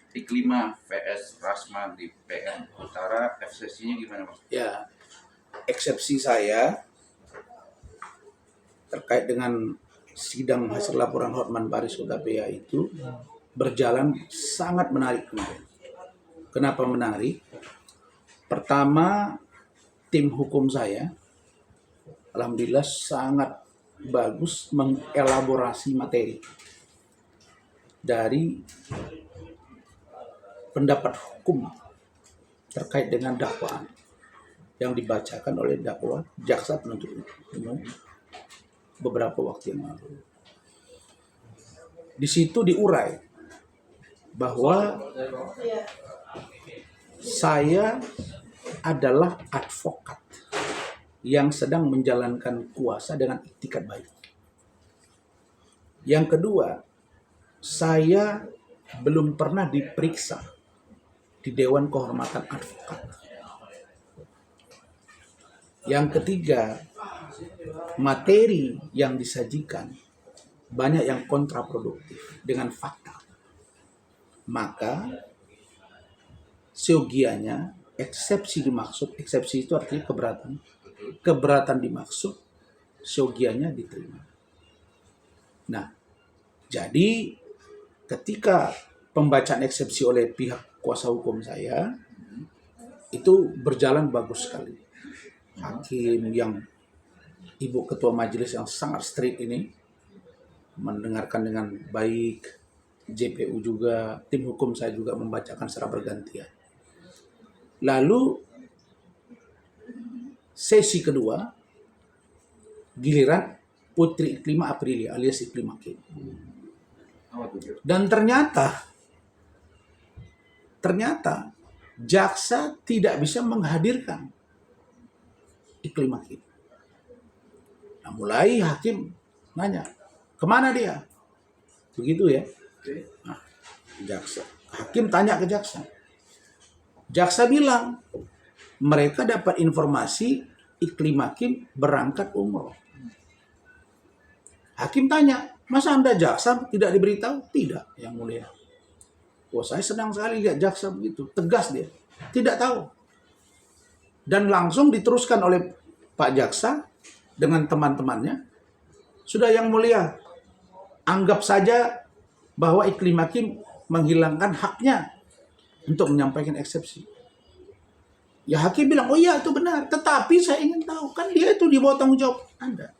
Iklima VS Rasma di PN Utara, eksepsinya gimana Mas? Ya, eksepsi saya terkait dengan sidang hasil laporan Hotman Paris Hutapea itu berjalan sangat menarik kemarin. Kenapa menarik? Pertama, tim hukum saya alhamdulillah sangat bagus mengelaborasi materi dari pendapat hukum terkait dengan dakwaan yang dibacakan oleh dakwa jaksa penuntut umum beberapa waktu yang lalu. Di situ diurai bahwa saya adalah advokat yang sedang menjalankan kuasa dengan iktikat baik. Yang kedua, saya belum pernah diperiksa di Dewan Kehormatan Advokat. Yang ketiga, materi yang disajikan banyak yang kontraproduktif dengan fakta. Maka seyogianya eksepsi dimaksud, eksepsi itu artinya keberatan dimaksud, seyogianya diterima. Nah, jadi ketika pembacaan eksepsi oleh pihak kuasa hukum saya itu berjalan bagus sekali. Hakim yang ibu ketua majelis yang sangat strict ini mendengarkan dengan baik, JPU juga, tim hukum saya juga membacakan secara bergantian. Lalu sesi kedua giliran Putri Iklima Aprilia alias Iklima Kim. Dan ternyata jaksa tidak bisa menghadirkan Iklima Kim. Nah, mulai hakim nanya, kemana dia? Begitu ya. Nah, hakim tanya ke jaksa. Jaksa bilang, mereka dapat informasi Iklima Kim berangkat umroh. Hakim tanya, masa Anda jaksa tidak diberitahu? Tidak, Yang Mulia. Wah, saya senang sekali lihat jaksa begitu. Tegas dia. Tidak tahu. Dan langsung diteruskan oleh Pak Jaksa dengan teman-temannya. Sudah Yang Mulia, anggap saja bahwa Iklima Kim menghilangkan haknya untuk menyampaikan eksepsi. Ya hakim bilang, oh iya itu benar. Tetapi saya ingin tahu, kan dia itu di bawah tanggung jawab Anda.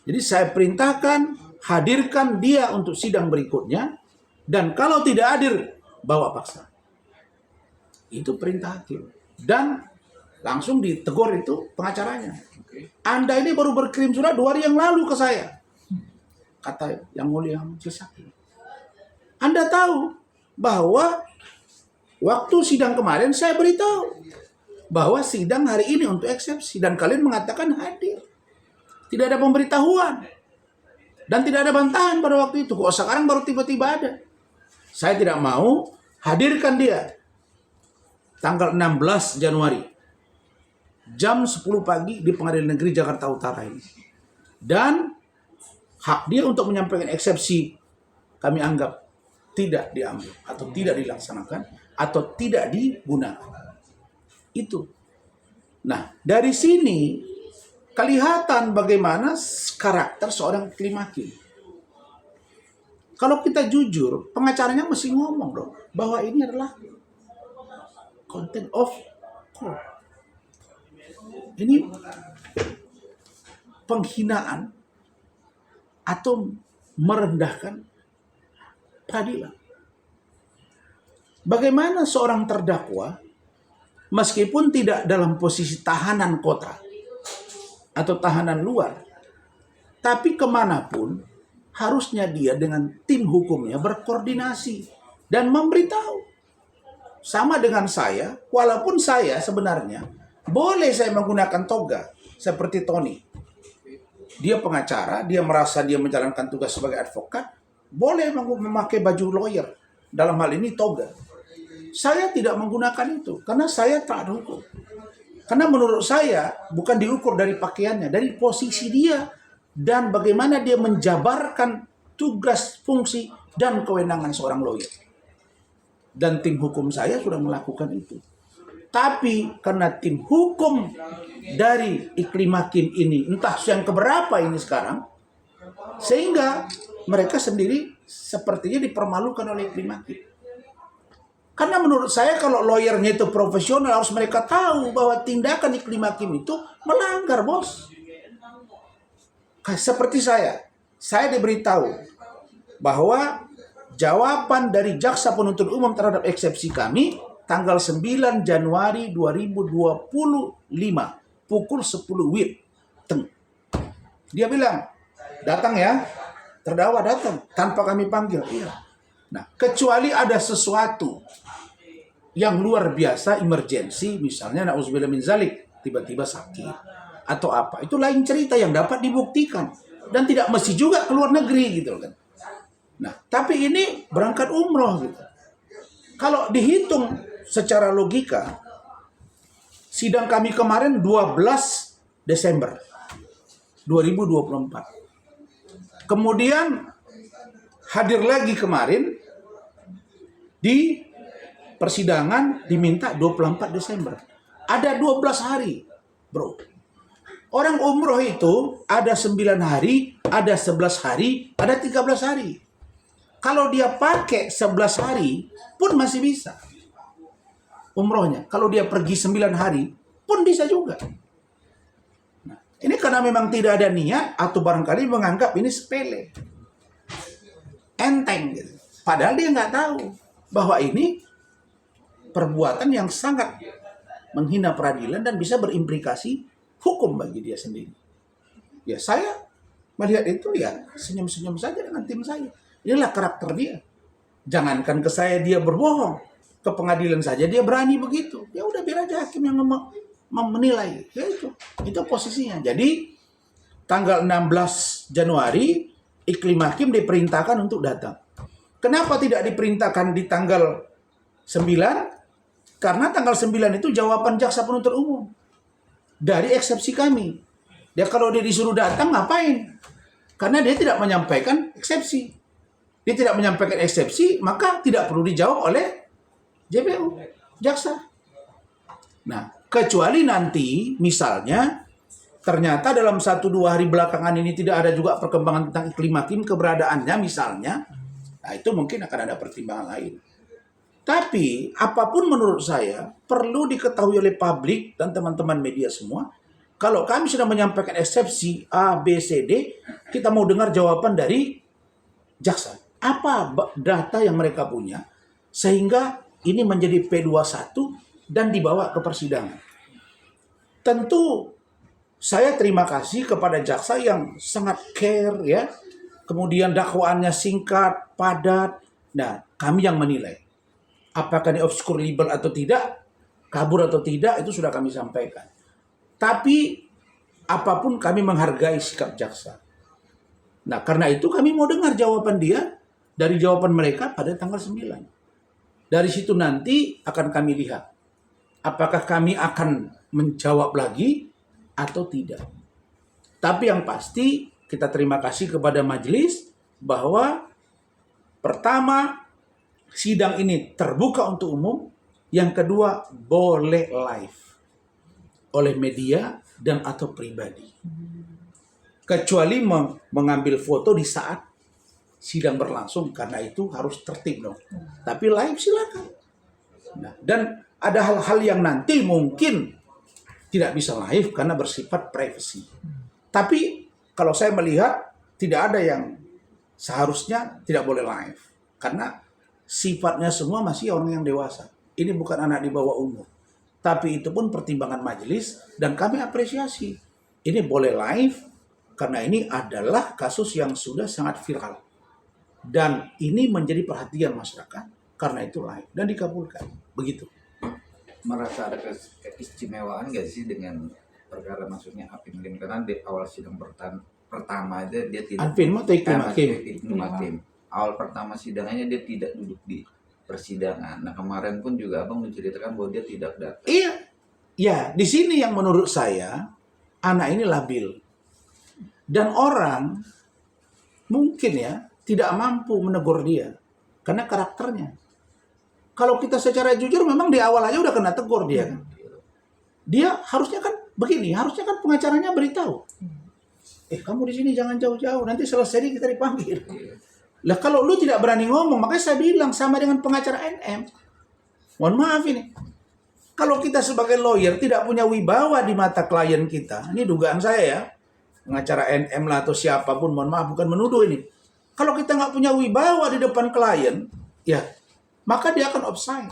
Jadi saya perintahkan, hadirkan dia untuk sidang berikutnya. Dan kalau tidak hadir, bawa paksa. Itu perintah hakim. Dan langsung ditegur itu pengacaranya. Anda ini baru berkirim surat 2 hari yang lalu ke saya. Kata Yang Mulia Majelis Hakim. Anda tahu bahwa waktu sidang kemarin saya beritahu bahwa sidang hari ini untuk eksepsi. Dan kalian mengatakan hadir. Tidak ada pemberitahuan. Dan tidak ada bantahan pada waktu itu. Kok sekarang baru tiba-tiba ada? Saya tidak mau hadirkan dia tanggal 16 Januari jam 10 pagi di Pengadilan Negeri Jakarta Utara ini. Dan hak dia untuk menyampaikan eksepsi kami anggap tidak diambil atau tidak dilaksanakan atau tidak digunakan. Itu. Nah, dari sini kelihatan bagaimana karakter seorang Iklima Kim. Kalau kita jujur, pengacaranya mesti ngomong dong bahwa ini adalah content of court. Ini penghinaan atau merendahkan peradilan. Bagaimana seorang terdakwa meskipun tidak dalam posisi tahanan kota atau tahanan luar, tapi kemanapun harusnya dia dengan tim hukumnya berkoordinasi dan memberitahu. Sama dengan saya, walaupun saya sebenarnya boleh saya menggunakan toga seperti Tony. Dia pengacara, dia merasa dia menjalankan tugas sebagai advokat, boleh memakai baju lawyer, dalam hal ini toga. Saya tidak menggunakan itu karena saya taat hukum. Karena menurut saya bukan diukur dari pakaiannya, dari posisi dia dan bagaimana dia menjabarkan tugas fungsi dan kewenangan seorang lawyer. Dan tim hukum saya sudah melakukan itu. Tapi karena tim hukum dari Iklim Hakim ini, entah yang keberapa ini sekarang, sehingga mereka sendiri sepertinya dipermalukan oleh Iklim Hakim. Karena menurut saya kalau lawyernya itu profesional, harus mereka tahu bahwa tindakan Iklim Hakim itu melanggar, bos. Seperti saya diberitahu bahwa jawaban dari jaksa penuntut umum terhadap eksepsi kami tanggal 9 Januari 2025 pukul 10 WIB. Dia bilang, datang ya, terdakwa datang tanpa kami panggil. Iya. Nah, kecuali ada sesuatu yang luar biasa, emergensi, misalnya na'udzubillah min zalik, tiba-tiba sakit atau apa, itu lain cerita yang dapat dibuktikan dan tidak mesti juga keluar negeri gitu kan. Nah, tapi ini berangkat umroh gitu. Kalau dihitung secara logika, sidang kami kemarin 12 Desember 2024. Kemudian hadir lagi kemarin di persidangan diminta 24 Desember. Ada 12 hari, bro. Orang umroh itu ada 9 hari, ada 11 hari, ada 13 hari. Kalau dia pakai 11 hari pun masih bisa umrohnya. Kalau dia pergi 9 hari pun bisa juga. Nah, ini karena memang tidak ada niat atau barangkali menganggap ini sepele, enteng gitu. Padahal dia nggak tahu bahwa ini perbuatan yang sangat menghina peradilan dan bisa berimplikasi hukum bagi dia sendiri. Ya, saya melihat itu ya senyum-senyum saja dengan tim saya. Inilah karakter dia. Jangankan ke saya dia berbohong, ke pengadilan saja dia berani begitu. Ya udah, biar aja hakim yang menilai. Ya itu posisinya. Jadi tanggal 16 Januari Iklim Hakim diperintahkan untuk datang. Kenapa tidak diperintahkan di tanggal 9? Karena tanggal 9 itu jawaban jaksa penuntut umum dari eksepsi kami. Dia kalau dia disuruh datang ngapain? Karena dia tidak menyampaikan eksepsi. Dia tidak menyampaikan eksepsi, maka tidak perlu dijawab oleh JPU, jaksa. Nah, kecuali nanti misalnya ternyata dalam 1-2 hari belakangan ini tidak ada juga perkembangan tentang Iklim Hakim, keberadaannya misalnya, nah itu mungkin akan ada pertimbangan lain. Tapi apapun menurut saya perlu diketahui oleh publik dan teman-teman media semua. Kalau kami sudah menyampaikan eksepsi A, B, C, D, kita mau dengar jawaban dari jaksa. Apa data yang mereka punya sehingga ini menjadi P21 dan dibawa ke persidangan. Tentu saya terima kasih kepada jaksa yang sangat care ya. Kemudian dakwaannya singkat, padat. Nah, kami yang menilai. Apakah ini obscure libel atau tidak, kabur atau tidak, itu sudah kami sampaikan. Tapi apapun kami menghargai sikap jaksa. Nah, karena itu kami mau dengar jawaban dia dari jawaban mereka pada tanggal 9. Dari situ nanti akan kami lihat apakah kami akan menjawab lagi atau tidak. Tapi yang pasti kita terima kasih kepada majelis bahwa pertama, sidang ini terbuka untuk umum. Yang kedua, boleh live oleh media dan atau pribadi. Kecuali mengambil foto di saat sidang berlangsung, karena itu harus tertib dong. Tapi live silakan. Nah, dan ada hal-hal yang nanti mungkin tidak bisa live karena bersifat privacy. Tapi kalau saya melihat tidak ada yang seharusnya tidak boleh live. Karena sifatnya semua masih orang yang dewasa. Ini bukan anak di bawah umur. Tapi itu pun pertimbangan majelis dan kami apresiasi. Ini boleh live karena ini adalah kasus yang sudah sangat viral. Dan ini menjadi perhatian masyarakat karena itu live dan dikabulkan. Begitu. Merasa ada keistimewaan nggak sih dengan perkara maksudnya Apin Hakim? Karena di awal sidang pertama aja dia tidak. Apin atau Iklim Hakim. Awal pertama sidangnya dia tidak duduk di persidangan. Nah, kemarin pun juga Abang menceritakan bahwa dia tidak datang. Iya. Ya, di sini yang menurut saya anak ini labil. Dan orang mungkin ya tidak mampu menegur dia. Karena karakternya. Kalau kita secara jujur memang di awal aja udah kena tegur dia kan. Dia harusnya kan begini, harusnya kan pengacaranya beritahu. Kamu di sini jangan jauh-jauh, nanti selesai kita dipanggil. Lah kalau lu tidak berani ngomong, makanya saya bilang sama dengan pengacara NM. Mohon maaf ini. Kalau kita sebagai lawyer tidak punya wibawa di mata klien kita, ini dugaan saya ya, pengacara NM lah atau siapapun, mohon maaf bukan menuduh ini. Kalau kita nggak punya wibawa di depan klien, ya maka dia akan offside.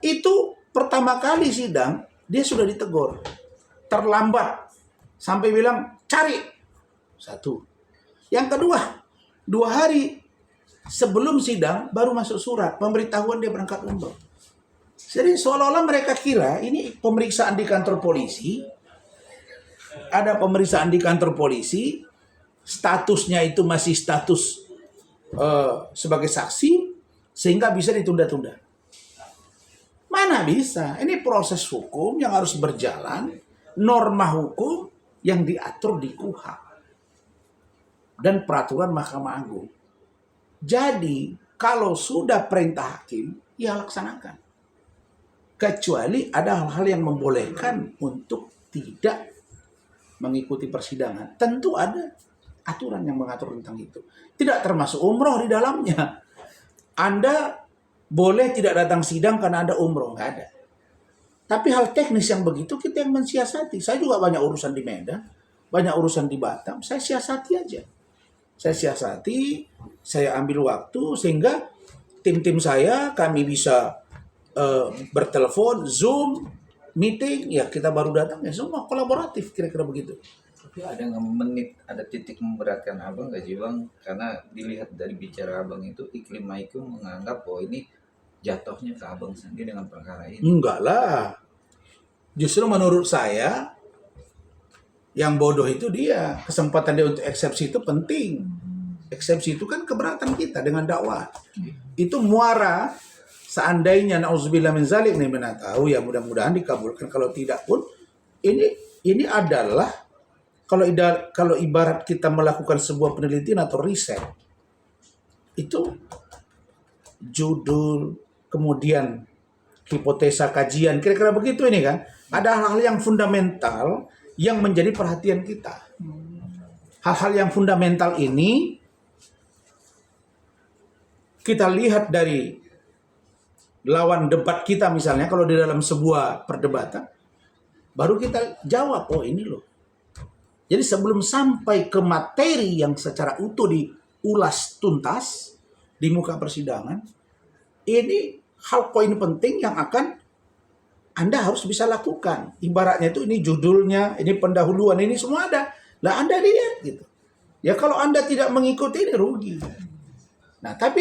Itu pertama kali sidang, dia sudah ditegur. Terlambat. Sampai bilang, cari. Satu. Yang kedua, 2 hari sebelum sidang, baru masuk surat. Pemberitahuan dia berangkat umroh. Jadi seolah-olah mereka kira, ini pemeriksaan di kantor polisi. Ada pemeriksaan di kantor polisi. Statusnya itu masih status sebagai saksi. Sehingga bisa ditunda-tunda. Mana bisa? Ini proses hukum yang harus berjalan. Norma hukum yang diatur di KUHP dan peraturan Mahkamah Agung. Jadi, kalau sudah perintah hakim, ya laksanakan. Kecuali ada hal-hal yang membolehkan untuk tidak mengikuti persidangan. Tentu ada aturan yang mengatur tentang itu. Tidak termasuk umroh di dalamnya. Anda boleh tidak datang sidang karena Anda umroh. Nggak ada. Tapi hal teknis yang begitu kita yang mensiasati. Saya juga banyak urusan di Medan, banyak urusan di Batam. Saya siasati aja. Saya siasati, saya ambil waktu sehingga tim-tim saya kami bisa bertelepon, Zoom, meeting, ya kita baru datang ya semua kolaboratif kira-kira begitu. Tapi ada nggak menit, ada titik memberatkan abang nggak sih bang? Karena dilihat dari bicara abang itu, iklim Maikum menganggap bahwa ini jatuhnya ke abang sendiri dengan perkara ini. Enggak lah. Justru menurut saya, yang bodoh itu dia. Kesempatan dia untuk eksepsi itu penting. Eksepsi itu kan keberatan kita dengan dakwah. Itu muara, seandainya na'udzubillah min zalik, nih mana tahu ya mudah-mudahan dikabulkan. Kalau tidak pun, ini adalah, kalau ibarat kita melakukan sebuah penelitian atau riset, itu judul, kemudian hipotesa kajian, kira-kira begitu ini kan. Ada hal-hal yang fundamental yang menjadi perhatian kita. Hal-hal yang fundamental ini kita lihat dari lawan debat kita misalnya, kalau di dalam sebuah perdebatan, baru kita jawab, oh ini loh. Jadi sebelum sampai ke materi yang secara utuh diulas tuntas di muka persidangan, ini hal poin penting yang akan Anda harus bisa lakukan. Ibaratnya itu ini judulnya, ini pendahuluan, ini semua ada. Lah Anda lihat gitu. Ya kalau Anda tidak mengikuti ini rugi. Nah tapi